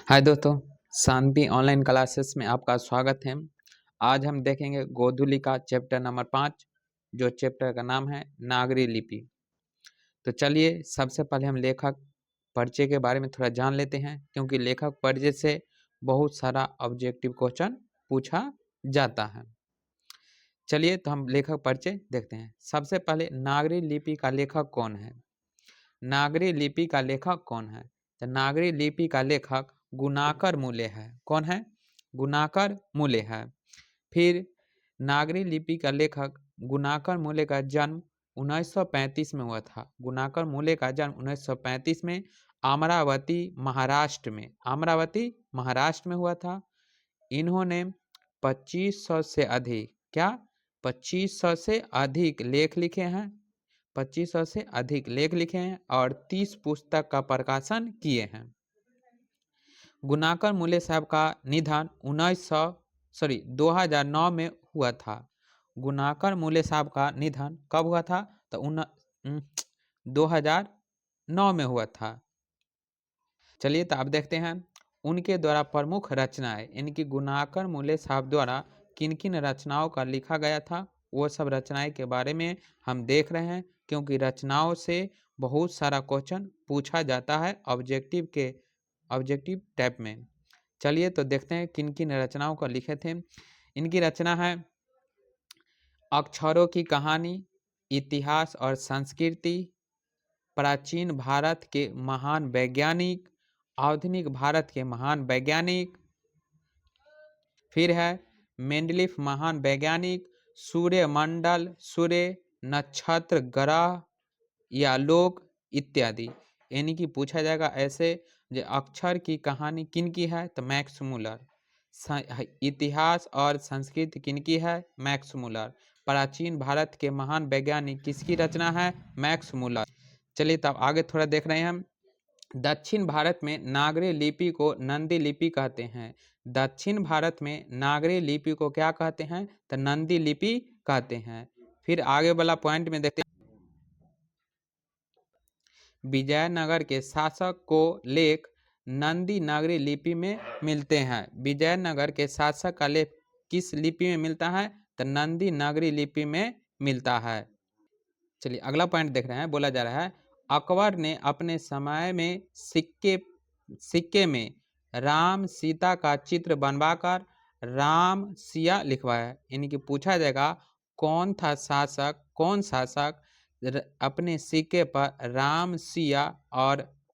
हाय दोस्तों, शांति online classes में आपका स्वागत है। आज हम देखेंगे गोधूली का चैप्टर नंबर 5, जो चैप्टर का नाम है नागरी लिपि। तो चलिए सबसे पहले हम लेखक परिचय के बारे में थोड़ा जान लेते हैं, क्योंकि लेखक परिचय से बहुत सारा ऑब्जेक्टिव क्वेश्चन पूछा जाता है। चलिए तो हम लेखक परिचय देखते हैं। सबसे पहले नागरी लिपि का लेखक कौन है? नागरी लिपि का लेखक कौन है? तो नागरी लिपि का लेखक गुणाकर मूल्य है। कौन है? गुणाकर मूल्य है। फिर नागरी लिपि का लेखक गुणाकर मूल्य का जन्म 1935 में हुआ था। गुणाकर मूल्य का जन्म 1935 में अमरावती महाराष्ट्र में हुआ था। इन्होंने 2500 से अधिक 2500 से अधिक लेख लिखे हैं। 2500 से अधिक लेख लिखे हैं और 30 पुस्तक का प्रकाशन किए हैं। गुणाकर मूल्य साहब का निधन 2009 में हुआ था। गुणाकर मूल्य साहब का निधन कब हुआ था? तो 2009 में हुआ था। चलिए तो आप देखते हैं उनके द्वारा प्रमुख रचनाएं। इनकी गुणाकर मूल्य साहब द्वारा किन किन रचनाओं का लिखा गया था, वो सब रचनाएं के बारे में हम देख रहे हैं, क्योंकि रचनाओं से बहुत सारा क्वेश्चन पूछा जाता है ऑब्जेक्टिव टाइप में। चलिए तो देखते हैं किन किन रचनाओं का लिखे थे। इनकी रचना है अक्षरों की कहानी, इतिहास और संस्कृति, प्राचीन भारत के महान वैज्ञानिक, आधुनिक भारत के महान वैज्ञानिक, फिर है मेंडलीफ महान वैज्ञानिक, सूर्य मंडल, सूर्य, नक्षत्र, ग्रह या लोक इत्यादि। यानी कि पूछा जाएगा ऐसे जो अक्षर की कहानी किन की है? तो मैक्स मूलर। इतिहास और संस्कृति किन की है? Max Muller. प्राचीन भारत के महान वैज्ञानिक किसकी रचना है? Max Muller. चलिए तब आगे थोड़ा देख रहे हैं हम। दक्षिण भारत में नागरी लिपि को नंदी लिपि कहते हैं। दक्षिण भारत में नागरी लिपि को क्या कहते हैं? तो नंदी लिपि कहते हैं। फिर आगे वाला पॉइंट में देखते हैं। विजयनगर के शासक को लेख नंदी नागरी लिपि में मिलते हैं। विजयनगर के शासक का लेख किस लिपि में मिलता है? तो नंदी नागरी लिपि में मिलता है। चलिए अगला पॉइंट देख रहे हैं। बोला जा रहा है अकबर ने अपने समय में सिक्के में राम सीता का चित्र बनवाकर राम सिया लिखवाया। यानी कि पूछा जाएगा कौन शासक अपने सिक्के पर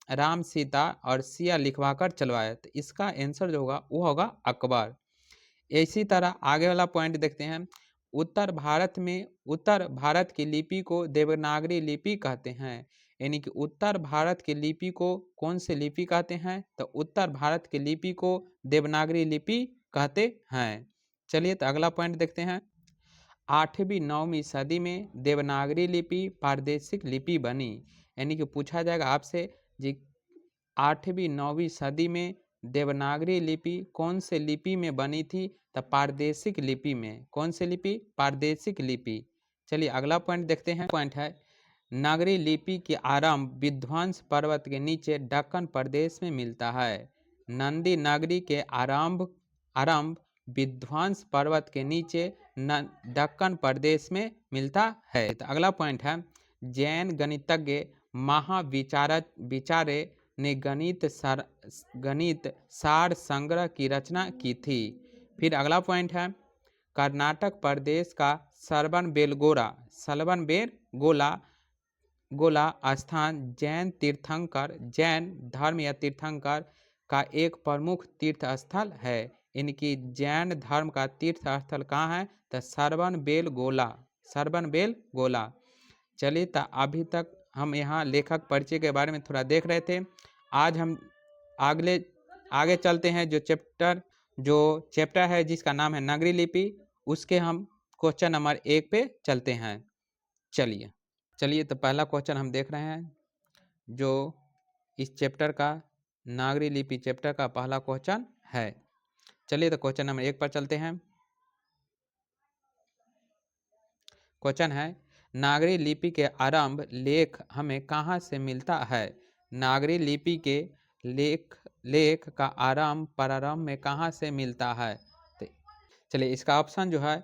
राम सीता और सिया लिखवाकर चलवाया। तो इसका आंसर जो होगा वो होगा अकबर। इसी तरह आगे वाला पॉइंट देखते हैं। उत्तर भारत की लिपि को देवनागरी लिपि कहते हैं। यानी कि उत्तर भारत की लिपि को कौन से लिपि कहते हैं? तो उत्तर भारत की लिपि को देवनागरी लिपि कहते हैं। चलिए तो अगला पॉइंट देखते हैं। 8वीं-9वीं सदी में देवनागरी लिपि प्रादेशिक लिपि बनी। यानी कि पूछा जाएगा आपसे जी 8वीं-9वीं सदी में देवनागरी लिपि कौन से लिपि में बनी थी? तो प्रादेशिक लिपि में। कौन से लिपि? प्रादेशिक लिपि। चलिए अगला पॉइंट देखते हैं। पॉइंट है नागरी लिपि के आरंभ विध्वंस पर्वत के नीचे दक्कन प्रदेश में मिलता है। नंदी नागरी के आरंभ विध्वंस पर्वत के नीचे दक्कन प्रदेश में मिलता है। तो अगला पॉइंट है जैन गणितज्ञ महाविचारे ने गणित सार संग्रह की रचना की थी। फिर अगला पॉइंट है कर्नाटक प्रदेश का श्रवणबेलगोला स्थान जैन धर्म या तीर्थंकर का एक प्रमुख तीर्थ स्थल है। इनकी जैन धर्म का तीर्थ स्थल कहाँ है? तो श्रवणबेलगोला। चलिए तो अभी तक हम यहाँ लेखक परिचय के बारे में थोड़ा देख रहे थे। आज हम आगे चलते हैं। जो चैप्टर है जिसका नाम है नागरी लिपि, उसके हम क्वेश्चन नंबर 1 पे चलते हैं। चलिए तो पहला क्वेश्चन हम देख रहे हैं, जो इस चैप्टर का नागरी लिपि चैप्टर का पहला क्वेश्चन है। चलिए तो क्वेश्चन नंबर 1 पर चलते हैं। क्वेश्चन है नागरी लिपि के आरंभ लेख हमें कहाँ से मिलता है? नागरी लिपि के लेख लेख का आरंभ प्रारंभ में कहाँ से मिलता है? तो चलिए इसका ऑप्शन जो है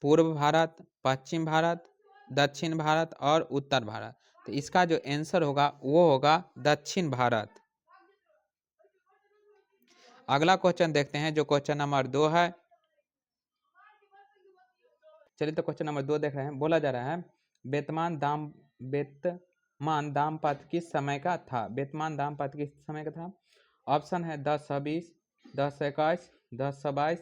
पूर्व भारत, पश्चिम भारत, दक्षिण भारत और उत्तर भारत। तो इसका जो आंसर होगा वो होगा दक्षिण भारत। अगला क्वेश्चन देखते हैं जो क्वेश्चन नंबर 2 है। चलिए तो क्वेश्चन नंबर 2 देख रहे हैं। बोला जा रहा है वेतमान दाम्पत्य किस समय का था? वेतमान दाम्पत्य किस समय का था? ऑप्शन है 1020, 1021, 1022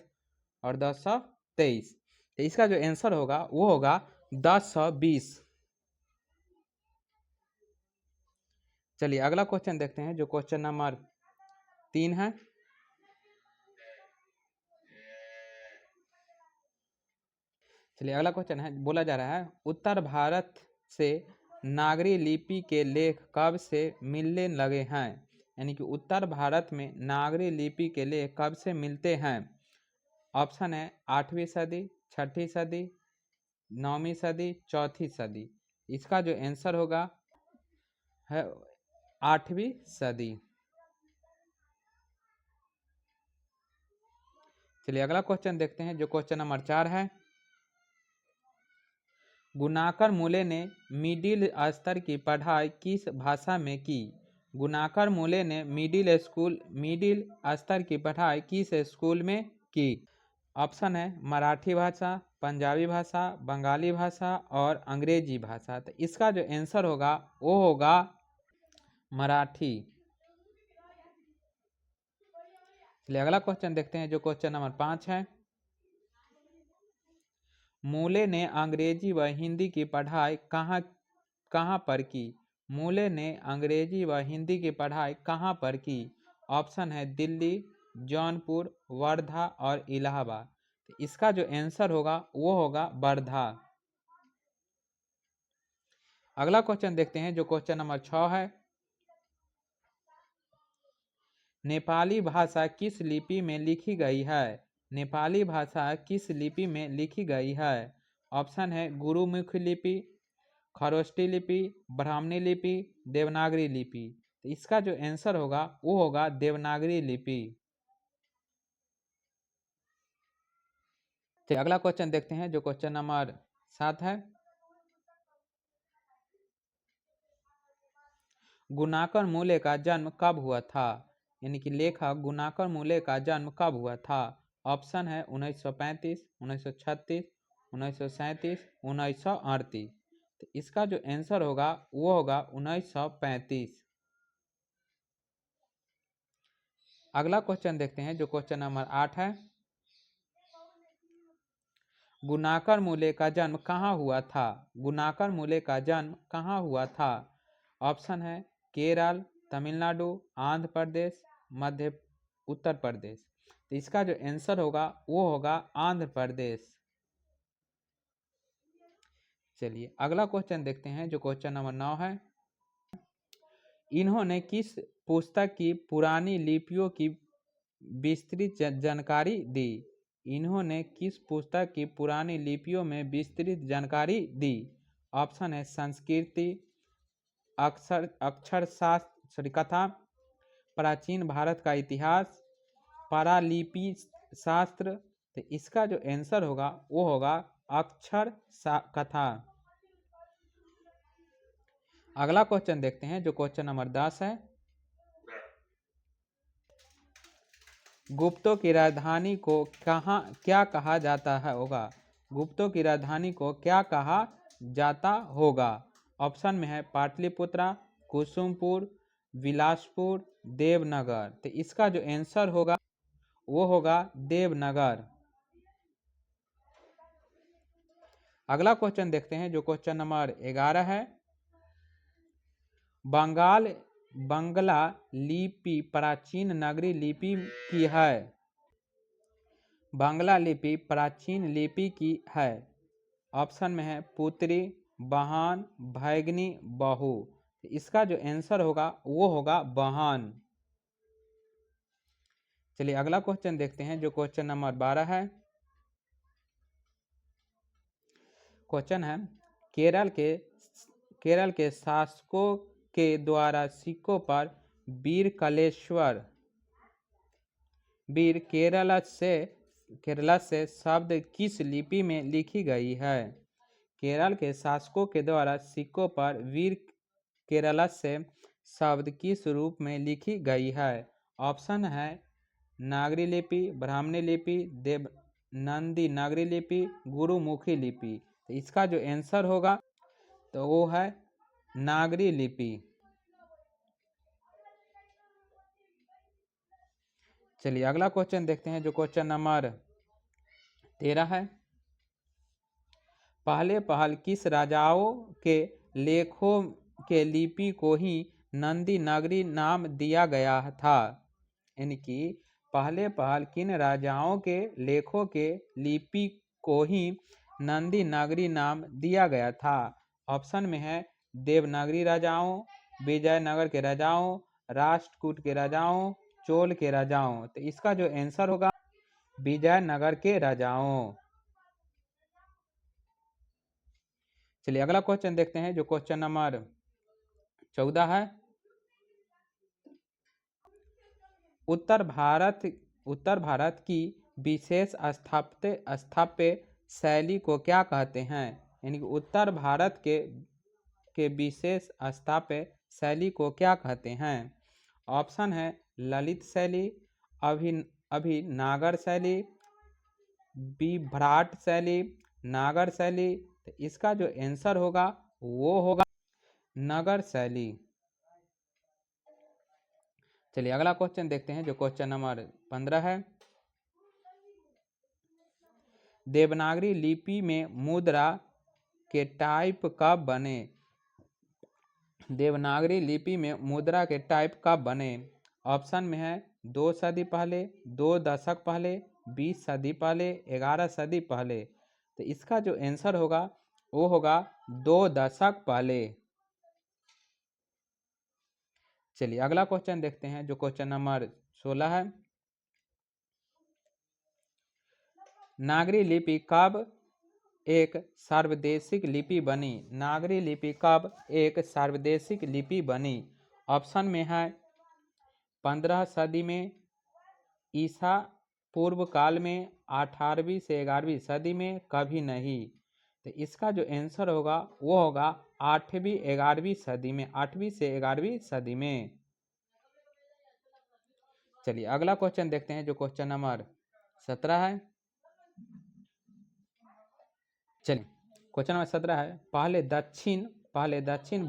और 1023। तो इसका जो आंसर होगा वो होगा 1020। चलिए अगला क्वेश्चन देखते हैं जो क्वेश्चन नंबर 3 है। चलिए अगला क्वेश्चन है। बोला जा रहा है उत्तर भारत से नागरी लिपि के लेख कब से मिलने लगे हैं? यानी कि उत्तर भारत में नागरी लिपि के लेख कब से मिलते हैं? ऑप्शन है 8वीं सदी, 6ठी सदी, 9वीं सदी, 4थी सदी। इसका जो आंसर होगा है 8वीं सदी। चलिए अगला क्वेश्चन देखते हैं जो क्वेश्चन नंबर 4 है। गुणाकर मूले ने मिडिल स्तर की पढ़ाई किस भाषा में की? गुणाकर मूले ने मिडिल स्तर की पढ़ाई किस स्कूल में की? ऑप्शन है मराठी भाषा, पंजाबी भाषा, बंगाली भाषा और अंग्रेजी भाषा। तो इसका जो आंसर होगा वो होगा मराठी। चलिए अगला क्वेश्चन देखते हैं जो क्वेश्चन नंबर 5 है। मूले ने अंग्रेजी व हिंदी की पढ़ाई कहाँ पर की? मूले ने अंग्रेजी व हिंदी की पढ़ाई कहाँ पर की? ऑप्शन है दिल्ली, जौनपुर, वर्धा और इलाहाबाद। तो इसका जो आंसर होगा वो होगा वर्धा। अगला क्वेश्चन देखते हैं जो क्वेश्चन नंबर 6 है। नेपाली भाषा किस लिपि में लिखी गई है? नेपाली भाषा किस लिपि में लिखी गई है? ऑप्शन है गुरुमुखी लिपि, खरोष्टी लिपि, ब्राह्मणी लिपि, देवनागरी लिपि। तो इसका जो आंसर होगा वो होगा देवनागरी लिपि। चलिए अगला क्वेश्चन देखते हैं जो क्वेश्चन नंबर 7 है। गुणाकर मूले का जन्म कब हुआ था? यानी कि लेखक गुणाकर मूले का जन्म कब हुआ था? ऑप्शन है 1935, 1936, 1937, 1938। तो इसका जो आंसर होगा वो होगा 1935। अगला क्वेश्चन देखते हैं जो क्वेश्चन नंबर 8 है। गुणाकर मूले का जन्म कहाँ हुआ था? गुणाकर मूले का जन्म कहाँ हुआ था? ऑप्शन है केरल, तमिलनाडु, आंध्र प्रदेश, उत्तर प्रदेश। तो इसका जो आंसर होगा वो होगा आंध्र प्रदेश। चलिए अगला क्वेश्चन देखते हैं जो क्वेश्चन नंबर 9 है। इन्होंने किस पुस्तक की पुरानी लिपियों की विस्तृत जानकारी दी? इन्होंने किस पुस्तक की पुरानी लिपियों में विस्तृत जानकारी दी? ऑप्शन है संस्कृति, अक्षर शास्त्र कथा, प्राचीन भारत का इतिहास, पारालिपि शास्त्र। तो इसका जो आंसर होगा वो होगा अक्षर कथा। अगला क्वेश्चन देखते हैं जो क्वेश्चन नंबर 10 है। गुप्तों की राजधानी को क्या कहा जाता है होगा? गुप्तों की राजधानी को क्या कहा जाता होगा? ऑप्शन में है पाटलिपुत्रा, कुसुमपुर, विलासपुर, देवनगर। तो इसका जो आंसर होगा वो होगा देवनगर। अगला क्वेश्चन देखते हैं जो क्वेश्चन नंबर 11 है। बंगला लिपि प्राचीन नगरी लिपि की है। बांग्ला लिपि प्राचीन लिपि की है। ऑप्शन में है पुत्री, बहन, भैगनी, बहू। इसका जो आंसर होगा वो होगा बहन। चलिए अगला क्वेश्चन देखते हैं जो क्वेश्चन नंबर 12 है। क्वेश्चन है केरल के शासकों के द्वारा सिक्कों पर वीर कलेश्वर वीर केरल से शब्द किस लिपि में लिखी गई है? केरल के शासकों के द्वारा सिक्कों पर वीर केरल से शब्द किस रूप में लिखी गई है? ऑप्शन है नागरी लिपि, ब्राह्मणी लिपि, देवनंदी नागरी लिपि, गुरुमुखी लिपि। तो इसका जो आंसर होगा तो वो है नागरी लिपि। चलिए अगला क्वेश्चन देखते हैं, जो क्वेश्चन नंबर 13 है। पहल किस राजाओं के लेखों के लिपि को ही नंदी नगरी नाम दिया गया था? यानी कि पहल किन राजाओं के लेखों के लिपि को ही नंदी नगरी नाम दिया गया था? ऑप्शन में है देवनागरी राजाओं, विजयनगर के राजाओं, राष्ट्रकूट के राजाओं, चोल के राजाओं। तो इसका जो आंसर होगा विजयनगर के राजाओं। चलिए अगला क्वेश्चन देखते हैं, जो क्वेश्चन नंबर 14 है। उत्तर भारत की विशेष स्थापत्य शैली को क्या कहते हैं? यानी कि उत्तर भारत के विशेष स्थापत्य शैली को क्या कहते हैं? ऑप्शन है ललित शैली, अभिनागर शैली, विभ्राट शैली, नागर शैली। तो इसका जो आंसर होगा वो होगा नगर शैली। चलिए अगला क्वेश्चन देखते हैं, जो क्वेश्चन नंबर 15 है। देवनागरी लिपि में मुद्रा के टाइप कब बने? देवनागरी लिपि में मुद्रा के टाइप कब बने? ऑप्शन में है 2 सदी पहले, 2 दशक पहले, 20 सदी पहले, 11 सदी पहले। तो इसका जो आंसर होगा वो होगा 2 दशक पहले। चलिए अगला क्वेश्चन देखते हैं, जो क्वेश्चन नंबर 16 है। नागरी लिपि कब एक सार्वदेशिक लिपि बनी? नागरी लिपि कब एक सार्वदेशिक लिपि बनी? ऑप्शन में है 15 सदी में, ईसा पूर्व काल में, 18वीं से 11वीं सदी में, कभी नहीं। तो इसका जो आंसर होगा वो होगा 8वीं 11वीं सदी में, 8वीं से 11वीं सदी में। चलिए अगला क्वेश्चन देखते हैं, जो क्वेश्चन नंबर 17 है। चलिए क्वेश्चन नंबर 17 है। पहले दक्षिण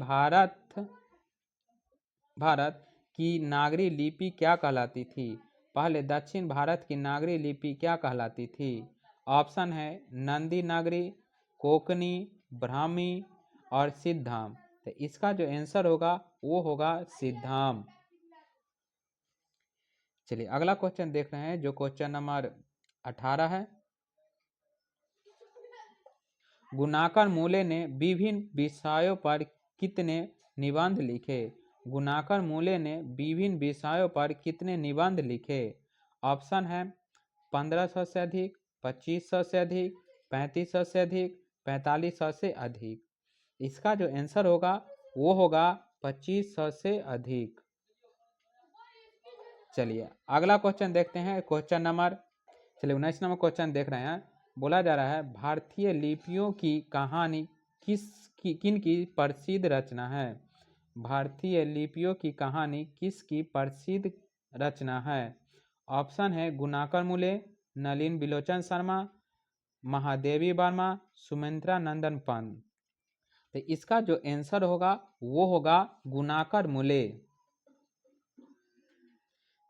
भारत की नागरी लिपि क्या कहलाती थी? पहले दक्षिण भारत की नागरी लिपि क्या कहलाती थी? ऑप्शन है नंदी नागरी, कोकनी, ब्राह्मी और सिद्धाम। तो इसका जो आंसर होगा वो होगा सिद्धाम। चलिए अगला क्वेश्चन देख रहे हैं, जो क्वेश्चन नंबर 18 है। गुणाकर मूले ने विभिन्न विषयों पर कितने निबंध लिखे? गुणाकर मूले ने विभिन्न विषयों पर कितने निबंध लिखे? ऑप्शन है 1500 से अधिक, 2500 से अधिक, 3500 से अधिक, 4500 से अधिक। इसका जो आंसर होगा वो होगा 2500 से अधिक। चलिए अगला क्वेश्चन देखते हैं, क्वेश्चन नंबर 19 नंबर क्वेश्चन देख रहे हैं। बोला जा रहा है भारतीय लिपियों की कहानी किन की प्रसिद्ध रचना है? भारतीय लिपियों की कहानी किसकी प्रसिद्ध रचना है? ऑप्शन है गुणाकर मूले, नलिन बिलोचन शर्मा, महादेवी वर्मा, सुमित्रा नंदन पंत। तो इसका जो आंसर होगा वो होगा गुणाकर मूले।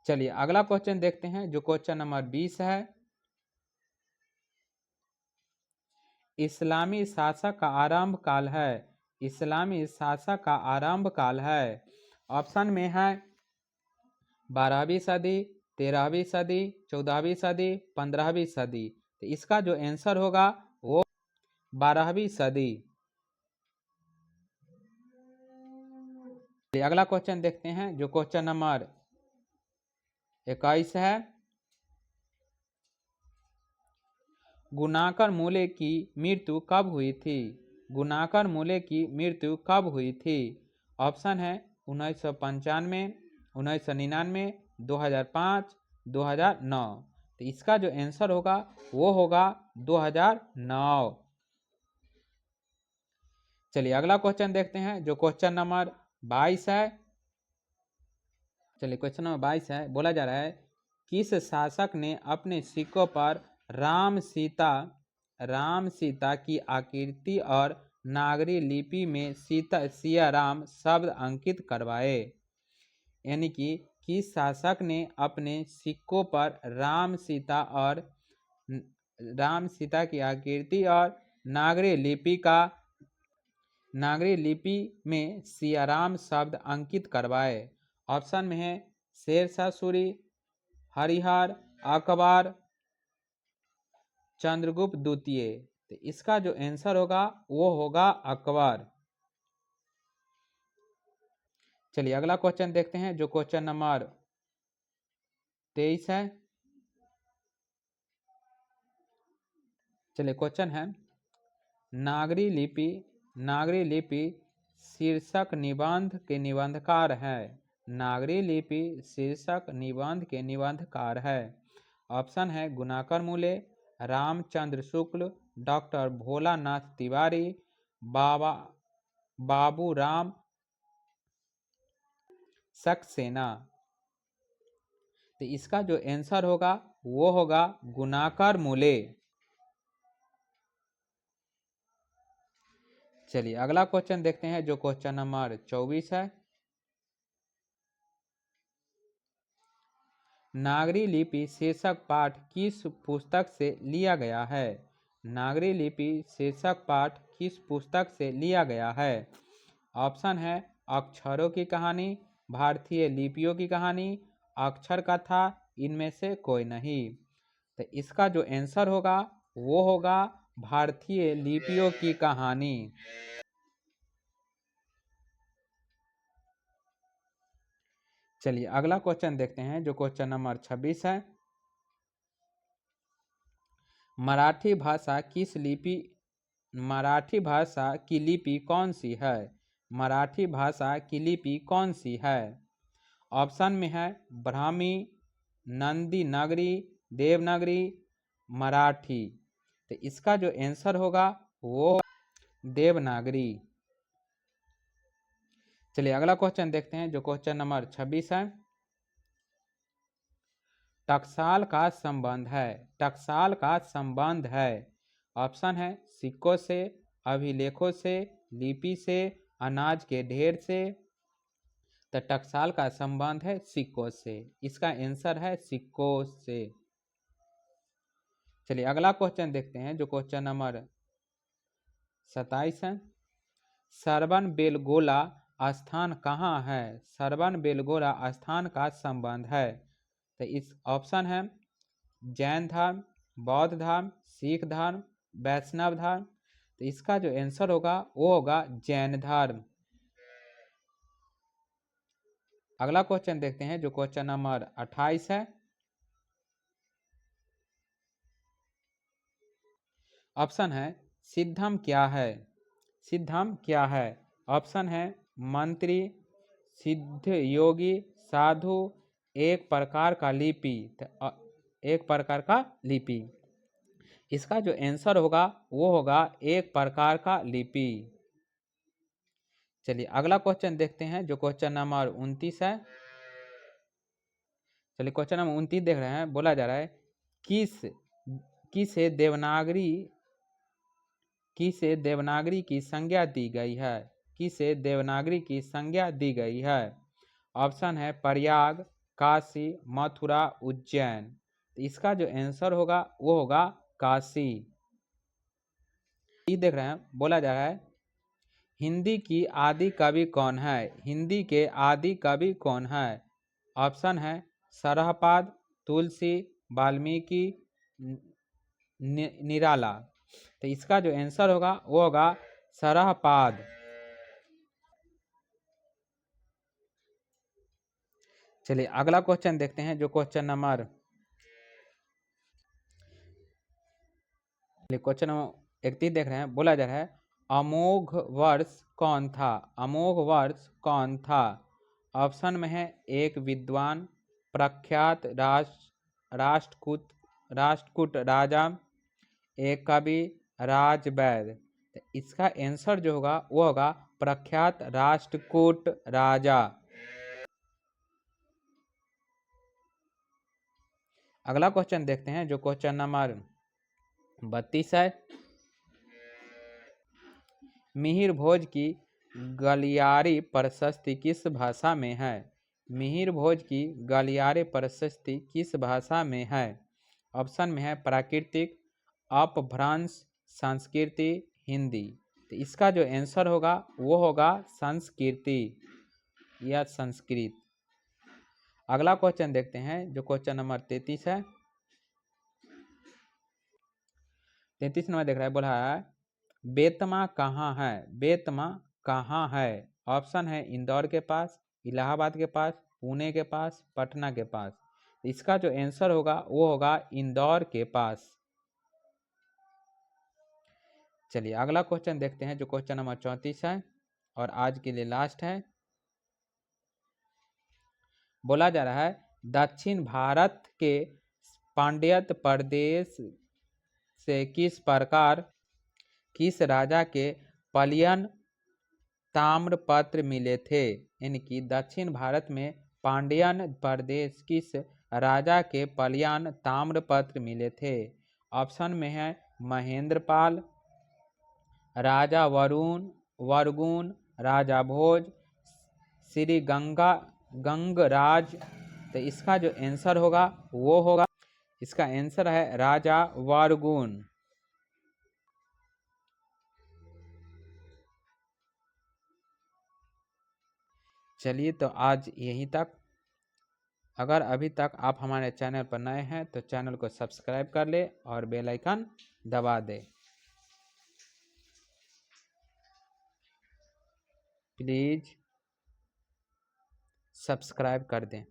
चलिए अगला क्वेश्चन देखते हैं, जो क्वेश्चन नंबर 20 है। इस्लामी शासक का आरंभ काल है। इस्लामी शासक का आरंभ काल है। ऑप्शन में है 12वीं सदी, 13वीं सदी, 14वीं सदी, 15वीं सदी। तो इसका जो आंसर होगा वो 12वीं सदी। अगला क्वेश्चन देखते हैं, जो क्वेश्चन नंबर 21 है। गुणाकर मूले की मृत्यु कब हुई थी? गुणाकर मूले की मृत्यु कब हुई थी? ऑप्शन है 1995, 1999, 2005, 2009। तो इसका जो आंसर होगा वो होगा 2009। चलिए अगला क्वेश्चन देखते हैं जो क्वेश्चन नंबर 22 है। चलिए क्वेश्चन नंबर 22 है, बोला जा रहा है किस शासक ने अपने सिक्कों पर राम सीता की आकृति और नागरी लिपि में सिया राम शब्द अंकित करवाए। यानी कि किस शासक ने अपने सिक्कों पर राम सीता की आकृति और नागरी लिपि में सियाराम शब्द अंकित करवाए। ऑप्शन में है शेरशाह सूरी, हरिहर, अकबर, चंद्रगुप्त द्वितीय। तो इसका जो आंसर होगा वो होगा अकबर। चलिए अगला क्वेश्चन देखते हैं जो क्वेश्चन नंबर 23 है। चलिए क्वेश्चन है नागरी लिपि शीर्षक निबंध के निबंधकार है। नागरी लिपि शीर्षक निबंध के निबंधकार है। ऑप्शन है गुणाकर मूले, रामचंद्र शुक्ल, डॉक्टर भोलानाथ तिवारी, बाबू राम सक्सेना। तो इसका जो आंसर होगा वो होगा गुणाकर मूले। चलिए अगला क्वेश्चन देखते हैं जो क्वेश्चन नंबर 24 है। नागरी लिपि शीर्षक पाठ किस पुस्तक से लिया गया है। नागरी लिपि शीर्षक पाठ किस पुस्तक से लिया गया है। ऑप्शन है अक्षरों की कहानी, भारतीय लिपियों की कहानी, अक्षर कथा, इनमें से कोई नहीं। तो इसका जो आंसर होगा वो होगा भारतीय लिपियों की कहानी। चलिए अगला क्वेश्चन देखते हैं जो क्वेश्चन नंबर 26 है। मराठी भाषा की लिपि कौन सी है। मराठी भाषा की लिपि कौन सी है। ऑप्शन में है ब्राह्मी, नंदी नगरी, देवनागरी, मराठी। तो इसका जो आंसर होगा वो देवनागरी। चलिए अगला क्वेश्चन देखते हैं जो क्वेश्चन नंबर 26 है। टकसाल का संबंध है। ऑप्शन है सिक्कों से, अभिलेखों से, लिपि से, अनाज के ढेर से। तो टकसाल का संबंध है सिक्कों से। इसका आंसर है सिक्कों से। चलिए अगला क्वेश्चन देखते हैं जो क्वेश्चन नंबर 27 है। सरवन बेलगोला स्थान कहाँ है। सरवन बेलगोला स्थान का संबंध है। तो इस ऑप्शन है जैन धर्म, बौद्ध धर्म, सिख धर्म, वैष्णव धर्म। तो इसका जो आंसर होगा वो होगा जैन धर्म। अगला क्वेश्चन देखते हैं जो क्वेश्चन नंबर 28 है। ऑप्शन है सिद्धम क्या है। सिद्धम क्या है। ऑप्शन है मंत्री, सिद्ध योगी, साधु, एक प्रकार का लिपि। इसका जो आंसर होगा वो होगा एक प्रकार का लिपि। चलिए अगला क्वेश्चन देखते हैं जो क्वेश्चन नंबर 29 है। चलिए क्वेश्चन नंबर 29 देख रहे हैं, बोला जा रहा है किसे देवनागरी की संज्ञा दी गई है। किसे देवनागरी की संज्ञा दी गई है। ऑप्शन है प्रयाग, काशी, मथुरा, उज्जैन। तो इसका जो आंसर होगा वो होगा काशी। देख रहे हैं, बोला जा रहा है हिंदी की आदि कवि कौन है। हिंदी के आदि कवि कौन है। ऑप्शन है सरहपाद, तुलसी, वाल्मीकि, निराला। तो इसका जो आंसर होगा वो होगा सरहपाद। चलिए अगला क्वेश्चन देखते हैं जो क्वेश्चन नंबर 31 देख रहे हैं, बोला जा रहा है अमोघ वर्ष कौन था। अमोघ वर्ष कौन था। ऑप्शन में है एक विद्वान, प्रख्यात राष्ट्रकूट राजा, एक कवि, राजवैद। तो इसका आंसर जो होगा वो होगा प्रख्यात राष्ट्रकूट राजा। अगला क्वेश्चन देखते हैं जो क्वेश्चन नंबर 32 है। मिहिर भोज की गलियारी प्रशस्ति किस भाषा में है? मिहिर भोज की गलियारी प्रशस्ति किस भाषा में है? ऑप्शन में है प्राकृतिक, अपभ्रंश, संस्कृति, हिंदी। तो इसका जो आंसर होगा वो होगा संस्कृति या संस्कृत। अगला क्वेश्चन देखते हैं जो क्वेश्चन नंबर 33 है। 33 नंबर देख रहा है, बोला है बेतमा कहाँ है? बेतमा कहाँ है? ऑप्शन है इंदौर के पास, इलाहाबाद के पास, पुणे के पास, पटना के पास। इसका जो आंसर होगा वो होगा इंदौर के पास। चलिए अगला क्वेश्चन देखते हैं जो क्वेश्चन नंबर 34 है और आज के लिए लास्ट है। बोला जा रहा है दक्षिण भारत के पांड्यत प्रदेश से किस प्रकार किस राजा के पलियन ताम्रपत्र मिले थे? यानी कि दक्षिण भारत में पांड्यन प्रदेश किस राजा के पलियन ताम्रपत्र मिले थे? ऑप्शन में है महेंद्रपाल, राजा वरगुण, राजा भोज, श्री गंगराज। तो इसका जो आंसर होगा वो होगा, इसका आंसर है राजा वरगुण। चलिए तो आज यहीं तक। अगर अभी तक आप हमारे चैनल पर नए हैं तो चैनल को सब्सक्राइब कर ले और बेल आइकन दबा दे। प्लीज सब्सक्राइब कर दें।